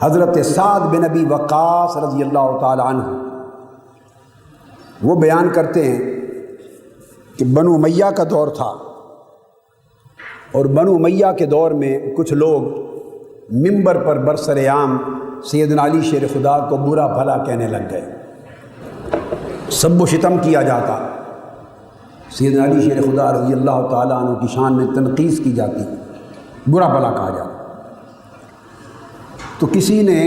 حضرت سعد بن ابی وقاص رضی اللہ تعالی عنہ وہ بیان کرتے ہیں کہ بنو امیہ کا دور تھا، اور بنو امیہ کے دور میں کچھ لوگ منبر پر برسر عام سیدنا علی شیر خدا کو برا بھلا کہنے لگ گئے، سب و شتم کیا جاتا، سیدنا علی شیر خدا رضی اللہ تعالیٰ عنہ کی شان میں تنقیص کی جاتی، برا بھلا کہا جاتا۔ تو کسی نے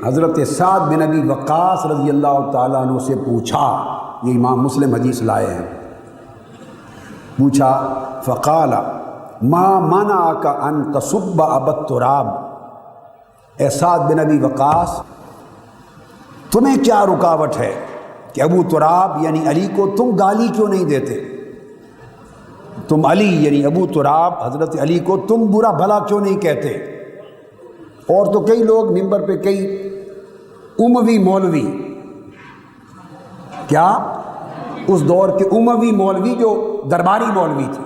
حضرت سعد بن ابی وقاص رضی اللہ تعالیٰ عنہ سے پوچھا، یہ امام مسلم حدیث لائے ہیں، پوچھا فقال ما منعک ان تسب ابا التراب، اے سعد بن ابی وقاص تمہیں کیا رکاوٹ ہے کہ ابو تراب یعنی علی کو تم گالی کیوں نہیں دیتے؟ تم علی یعنی ابو تراب حضرت علی کو تم برا بھلا کیوں نہیں کہتے؟ اور تو کئی لوگ منبر پہ کئی اموی مولوی، کیا اس دور کے اموی مولوی جو درباری مولوی تھے،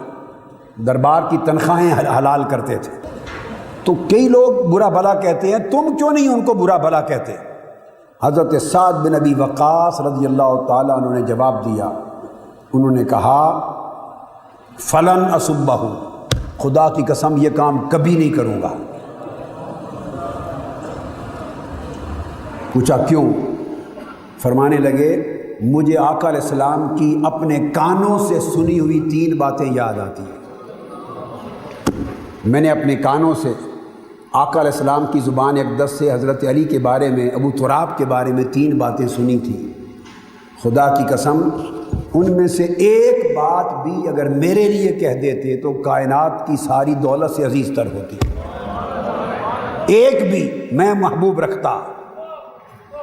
دربار کی تنخواہیں حلال کرتے تھے، تو کئی لوگ برا بھلا کہتے ہیں، تم کیوں نہیں ان کو برا بھلا کہتے؟ حضرت سعد بن ابی وقاص رضی اللہ تعالیٰ عنہ نے جواب دیا، انہوں نے کہا فلن اسبہ، خدا کی قسم یہ کام کبھی نہیں کروں گا۔ پوچھا کیوں؟ فرمانے لگے مجھے آقا علیہ السلام کی اپنے کانوں سے سنی ہوئی 3 باتیں یاد آتی ہیں، میں نے اپنے کانوں سے آقا علیہ السلام کی زبان اقدس سے حضرت علی کے بارے میں، ابو تراب کے بارے میں 3 باتیں سنی تھیں، خدا کی قسم ان میں سے ایک بات بھی اگر میرے لیے کہہ دیتے تو کائنات کی ساری دولت سے عزیز تر ہوتی، ایک بھی میں محبوب رکھتا،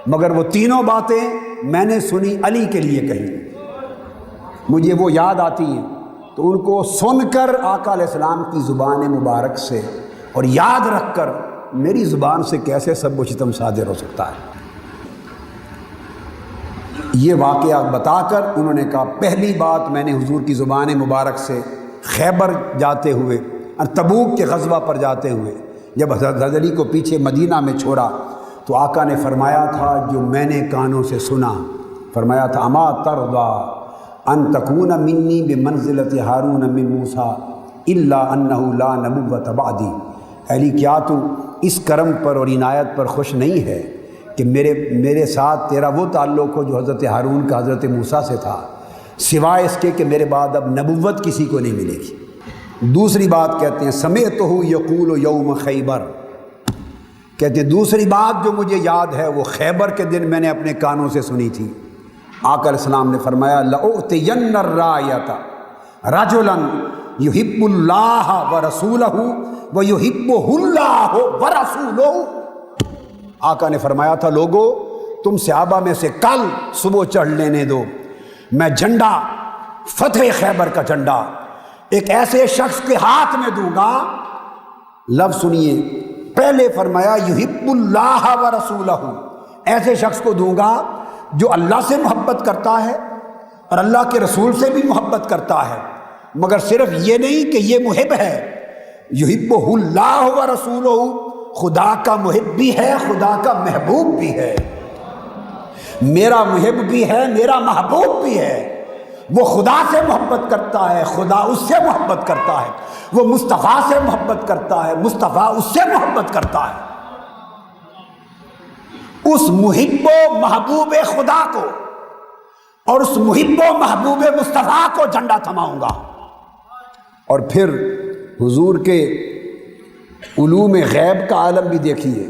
مگر وہ 3 باتیں میں نے سنی علی کے لیے کہیں، مجھے وہ یاد آتی ہیں، تو ان کو سن کر آقا علیہ السلام کی زبان مبارک سے اور یاد رکھ کر میری زبان سے کیسے سب و شتم صادر ہو سکتا ہے؟ یہ واقعہ بتا کر انہوں نے کہا پہلی بات میں نے حضور کی زبان مبارک سے خیبر جاتے ہوئے اور تبوک کے غزوہ پر جاتے ہوئے جب حضرت علی کو پیچھے مدینہ میں چھوڑا تو آقا نے فرمایا تھا جو میں نے کانوں سے سنا، فرمایا تھا اما ترضی ان تکون منی بمنزلۃ ہارون من موسیٰ الا انہ لا نبوۃ بعدی، علی کیا تو اس کرم پر اور عنایت پر خوش نہیں ہے کہ میرے ساتھ تیرا وہ تعلق ہو جو حضرت ہارون کا حضرت موسیٰ سے تھا، سوائے اس کے کہ میرے بعد اب نبوت کسی کو نہیں ملے گی۔ دوسری بات کہتے ہیں سمعتہ یقول یوم خیبر، کہتے ہیں دوسری بات جو مجھے یاد ہے وہ خیبر کے دن میں نے اپنے کانوں سے سنی تھی، آقا علیہ السلام نے فرمایا لأُعْطِيَنَّ الرَّایَةَ رَجُلًا يُحِبُّ اللَّهَ وَرَسُولَهُ وَيُحِبُّهُ اللَّهُ وَرَسُولُهُ، آقا نے فرمایا تھا لوگو تم صحابہ میں سے کل صبح چڑھ لینے دو، میں جھنڈا فتح خیبر کا جھنڈا ایک ایسے شخص کے ہاتھ میں دوں گا، لفظ سنیے، پہلے فرمایا یحب اللہ ورسولہ، ایسے شخص کو دوں گا جو اللہ سے محبت کرتا ہے اور اللہ کے رسول سے بھی محبت کرتا ہے، مگر صرف یہ نہیں کہ یہ محب ہے، یحبہ اللہ ورسولہ، خدا کا محب بھی ہے، خدا کا محبوب بھی ہے، میرا محب بھی ہے، میرا محبوب بھی ہے، وہ خدا سے محبت کرتا ہے، خدا اس سے محبت کرتا ہے، وہ مصطفیٰ سے محبت کرتا ہے، مصطفیٰ اس سے محبت کرتا ہے، اس محب و محبوب خدا کو اور اس محب و محبوب مصطفیٰ کو جھنڈا تھماؤں گا۔ اور پھر حضور کے علوم غیب کا عالم بھی دیکھیے،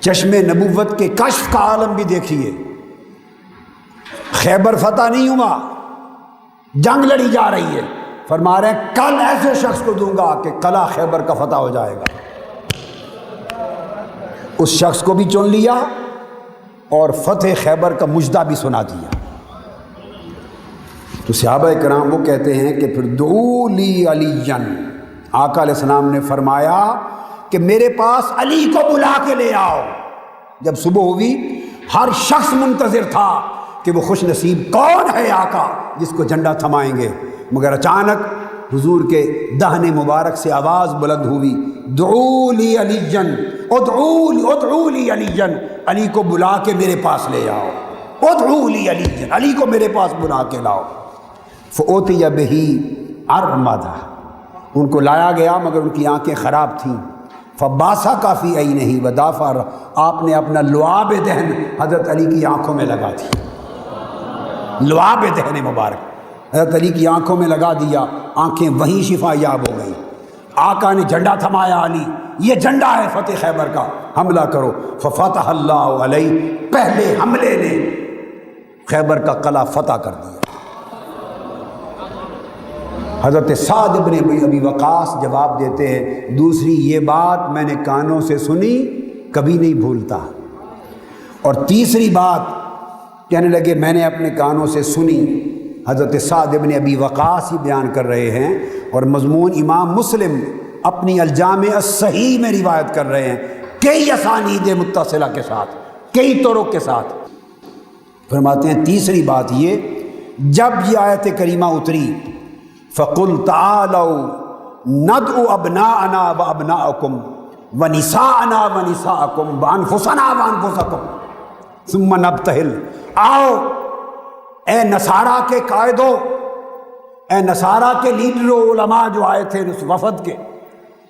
چشم نبوت کے کشف کا عالم بھی دیکھیے، خیبر فتح نہیں ہوا، جنگ لڑی جا رہی ہے، فرما رہے ہیں کل ایسے شخص کو دوں گا کہ قلعہ خیبر کا فتح ہو جائے گا، اس شخص کو بھی چن لیا اور فتح خیبر کا مجدہ بھی سنا دیا۔ تو صحابہ کرام وہ کہتے ہیں کہ پھر دعو لی علیًا، آقا علیہ السلام نے فرمایا کہ میرے پاس علی کو بلا کے لے آؤ۔ جب صبح ہوئی ہر شخص منتظر تھا کہ وہ خوش نصیب کون ہے آقا جس کو جھنڈا تھمائیں گے، مگر اچانک حضور کے دہن مبارک سے آواز بلند ہوئی، دعو لی علی جن، ادعو لی علی جن، علی کو بلا کے میرے پاس لے آؤ، ادعو لی علی جن، علی کو میرے پاس بلا کے لاؤ۔ فأوتي بہ ارمدہ، ان کو لایا گیا مگر ان کی آنکھیں خراب تھیں۔ فباسکا فی عینہ ودافع، آپ نے اپنا لعاب دہن حضرت علی کی آنکھوں میں لگا دی، لعاب دہن مبارک حضرت علی کی آنکھوں میں لگا دیا، آنکھیں وہیں شفا یاب ہو گئی۔ آقا نے جھنڈا تھمایا، علی یہ جھنڈا ہے فتح خیبر کا، حملہ کرو۔ ففتح اللہ علیہ، پہلے حملے نے خیبر کا قلعہ فتح کر دیا۔ حضرت سعد بن ابی وقاص جواب دیتے ہیں، دوسری یہ بات میں نے کانوں سے سنی، کبھی نہیں بھولتا، اور تیسری بات کہنے لگے میں نے اپنے کانوں سے سنی۔ حضرت سعد بن ابی وقاص ہی بیان کر رہے ہیں، اور مضمون امام مسلم اپنی الجامع الصحیح میں روایت کر رہے ہیں، کئی اسانید متصلہ کے ساتھ، کئی طرق کے ساتھ۔ فرماتے ہیں تیسری بات یہ، جب یہ آیت کریمہ اتری، فَقُلْ تَعَالَوْا نَدْعُ أَبْنَاءَنَا وَأَبْنَاءَكُمْ وَنِسَاءَنَا وَنِسَاءَكُمْ وَأَنفُسَنَا وَأَنفُسَكُمْ ثُمَّ نَبْتَهِلْ، آؤ اے نصارہ کے قائدو، اے نصارہ کے لیڈروں، علماء جو آئے تھے اس وفد کے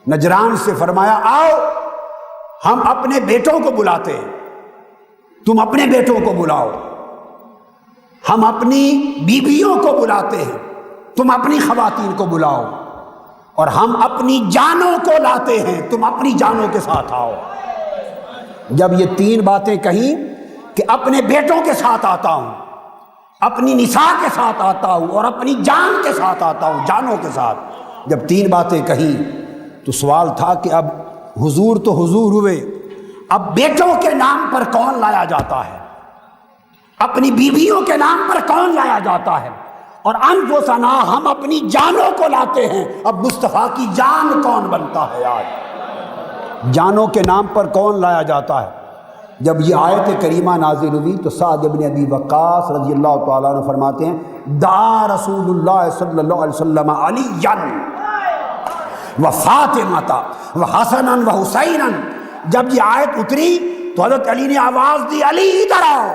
نجران سے، فرمایا آؤ ہم اپنے بیٹوں کو بلاتے ہیں، تم اپنے بیٹوں کو بلاؤ، ہم اپنی بیویوں کو بلاتے ہیں، تم اپنی خواتین کو بلاؤ، اور ہم اپنی جانوں کو لاتے ہیں، تم اپنی جانوں کے ساتھ آؤ۔ جب یہ تین باتیں کہیں کہ اپنے بیٹوں کے ساتھ آتا ہوں، اپنی نساء کے ساتھ آتا ہوں، اور اپنی جان کے ساتھ آتا ہوں، جانوں کے ساتھ، جب تین باتیں کہیں تو سوال تھا کہ اب حضور تو حضور ہوئے، اب بیٹوں کے نام پر کون لایا جاتا ہے، اپنی بیویوں کے نام پر کون لایا جاتا ہے، اور انفسنا ہم اپنی جانوں کو لاتے ہیں، اب مصطفیٰ کی جان کون بنتا ہے؟ آج جانوں کے نام پر کون لایا جاتا ہے؟ جب یہ آیت کریمہ نازل ہوئی تو سعد بن ابی وقاص رضی اللہ تعالیٰ عنہ فرماتے ہیں، دعا رسول اللہ صلی اللہ علیہ وسلم علیًا و فاطمہ و حسنا و حسینا، جب یہ آیت اتری تو حضرت علی نے آواز دی، علی ادھر آؤ،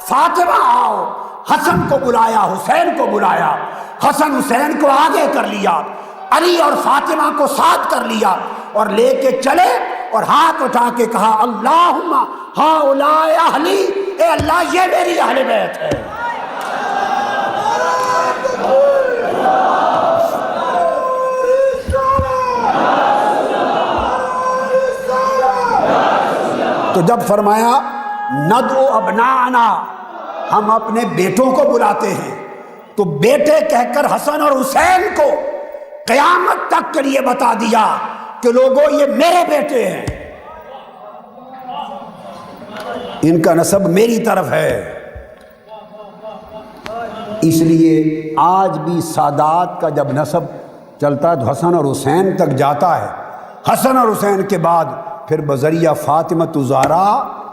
فاطمہ آؤ، حسن کو بلایا، حسین کو بلایا، حسن حسین کو آگے کر لیا، علی اور فاطمہ کو ساتھ کر لیا، اور لے کے چلے اور ہاتھ اٹھا کے کہا، اللہم ہؤلاء اہلی، اے اللہ یہ میری اہل بیت ہے۔ تو جب فرمایا ندعو ابناءنا، ہم اپنے بیٹوں کو بلاتے ہیں، تو بیٹے کہہ کر حسن اور حسین کو قیامت تک کے لیے بتا دیا کہ لوگوں یہ میرے بیٹے ہیں، ان کا نسب میری طرف ہے۔ اس لیے آج بھی سادات کا جب نسب چلتا ہے تو حسن اور حسین تک جاتا ہے، حسن اور حسین کے بعد پھر بذریعہ فاطمۃ الزہرا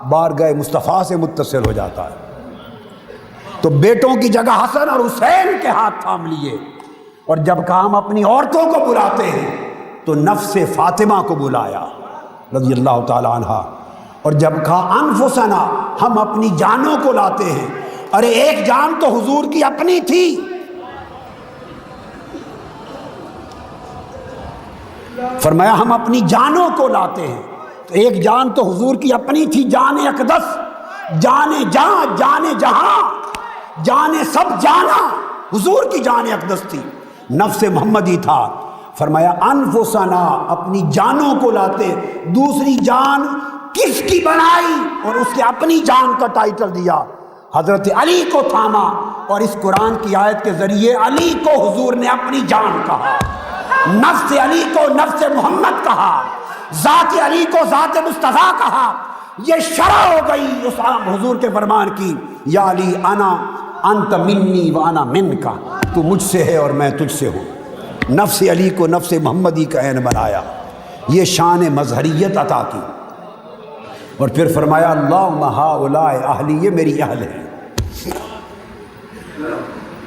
بارگاہ مصطفیٰ سے متصل ہو جاتا ہے۔ تو بیٹوں کی جگہ حسن اور حسین کے ہاتھ تھام لیے، اور جب کہا ہم اپنی عورتوں کو بلاتے ہیں تو نفس فاطمہ کو بلایا رضی اللہ تعالی عنہا، اور جب کہا انفسنا، ہم اپنی جانوں کو لاتے ہیں، ارے ایک جان تو حضور کی اپنی تھی، فرمایا ہم اپنی جانوں کو لاتے ہیں، تو ایک جان تو حضور کی اپنی تھی، جان اقدس، جان جہاں، جان جہاں، جان سب جانا حضور کی جان اقدس تھی، نفس محمدی تھا۔ فرمایا انفسنا، اپنی جانوں کو لاتے، دوسری جان کس کی بنائی اور اس کے اپنی جان کا ٹائٹل دیا، حضرت علی کو تھاما، اور اس قرآن کی آیت کے ذریعے علی کو حضور نے اپنی جان کہا، نفس علی کو نفس محمد کہا، ذات علی کو ذات مصطفیٰ کہا۔ یہ شرح ہو گئی اس حضور کے فرمان کی، یا علی انا انت منی و انا منکا، تو مجھ سے ہے اور میں تجھ سے ہوں۔ نفس علی کو نفس محمدی کا عین بنایا، یہ شان مظہریت عطا کی، اور پھر فرمایا اللہم ہؤلاء اہلی، یہ میری اہل ہے۔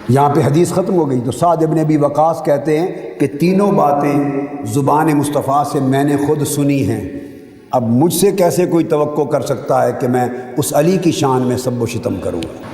یہاں پہ حدیث ختم ہو گئی تو سعد بن ابی وقاص کہتے ہیں کہ تینوں باتیں زبان مصطفیٰ سے میں نے خود سنی ہیں، اب مجھ سے کیسے کوئی توقع کر سکتا ہے کہ میں اس علی کی شان میں سب و شتم کروں گا؟